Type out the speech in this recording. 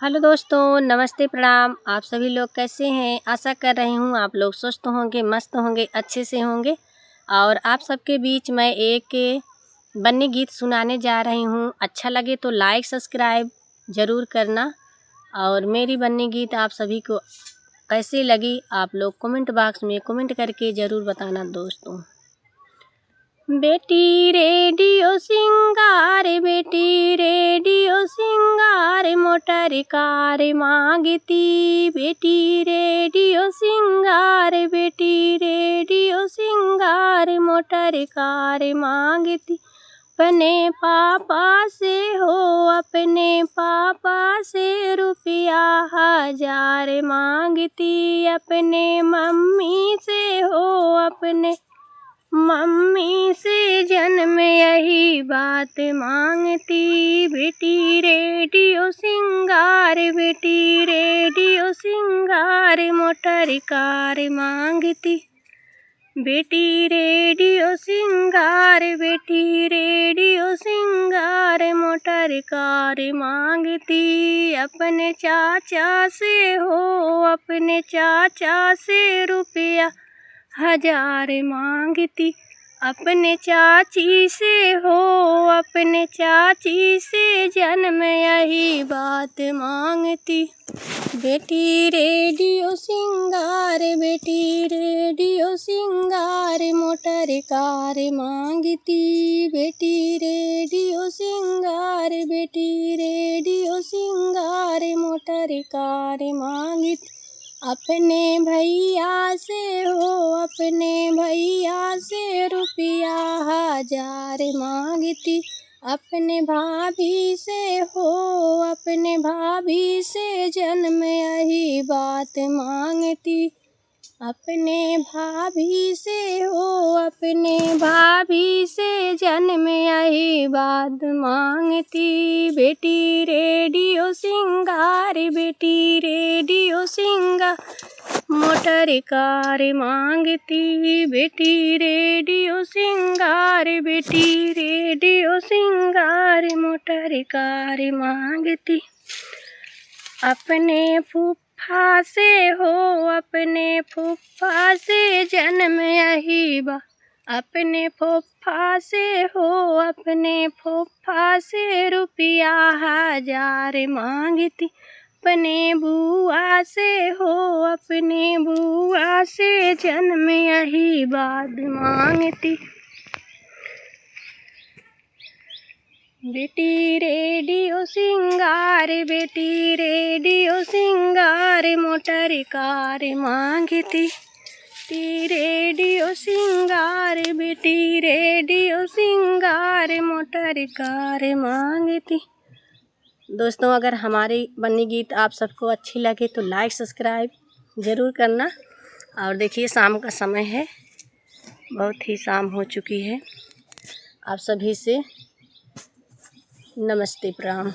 Hello दोस्तों, नमस्ते, प्रणाम। आप सभी लोग कैसे हैं? आशा कर रही हूँ आप लोग स्वस्थ होंगे, मस्त होंगे, अच्छे से होंगे। और आप सबके बीच मैं एक बन्नी गीत सुनाने जा रही हूँ। अच्छा लगे तो लाइक सब्सक्राइब ज़रूर करना। और मेरी बन्नी गीत आप सभी को कैसी लगी आप लोग कमेंट बॉक्स में कमेंट करके ज़रूर बताना दोस्तों। बेटी रेडियो सिंगार, बेटी रेडियो सिंगार, मोटर कार मांगती। बेटी रेडियो सिंगार, बेटी रेडियो सिंगार, मोटर कार मांगती। अपने पापा से हो, अपने पापा से रुपया 1000 मांगती। अपने मम्मी से हो, अपने मम्मी से जन्म यही बात मांगती। बेटी रेडियो सिंगार, बेटी रेडियो सिंगार, मोटर कार मांगती। बेटी रेडियो सिंगार, बेटी रेडियो सिंगार, मोटर कार मांगती। अपने चाचा से हो, अपने चाचा से रुपया 1000 मांगती। अपने चाची से हो, अपने चाची से जन्म यही बात मांगती। बेटी रेडियो सिंगार, बेटी रेडियो सिंगार, मोटर कार मांगती। बेटी रेडियो सिंगार, बेटी रेडियो सिंगार, मोटर कार मांगती। अपने भैया से हो, अपने भैया से रुपया 1000 मांगती। अपने भाभी से हो, अपने भाभी से जन्म यही बात मांगती। अपने भाभी से हो, अपने भाभी से जन्म यही बात मांगती। बेटी रेडियो सिंगार, बेटी रेडियो सिंगार, मोटर कार मांगती। बेटी रेडियो सिंगार, बेटी रेडियो सिंगार, मोटर कार मांगती। अपने फूफा से हो, अपने फूफा से जन्म यही बात। अपने फूफा से हो, अपने फूफा से रुपया 1000 मांगती। अपने बुआ से हो, अपने बुआ से जन्म यही बात मांगती। बेटी रेडियो सिंगार, बेटी रेडियो सिंगार, मोटर कार मांगती। बेटी रेडियो सिंगार, बेटी रेडियो सिंगार, मोटर कार मांगती। दोस्तों, अगर हमारी बन्नी गीत आप सबको अच्छी लगे तो लाइक सब्सक्राइब ज़रूर करना। और देखिए शाम का समय है, बहुत ही शाम हो चुकी है। आप सभी से नमस्ते, प्रणाम।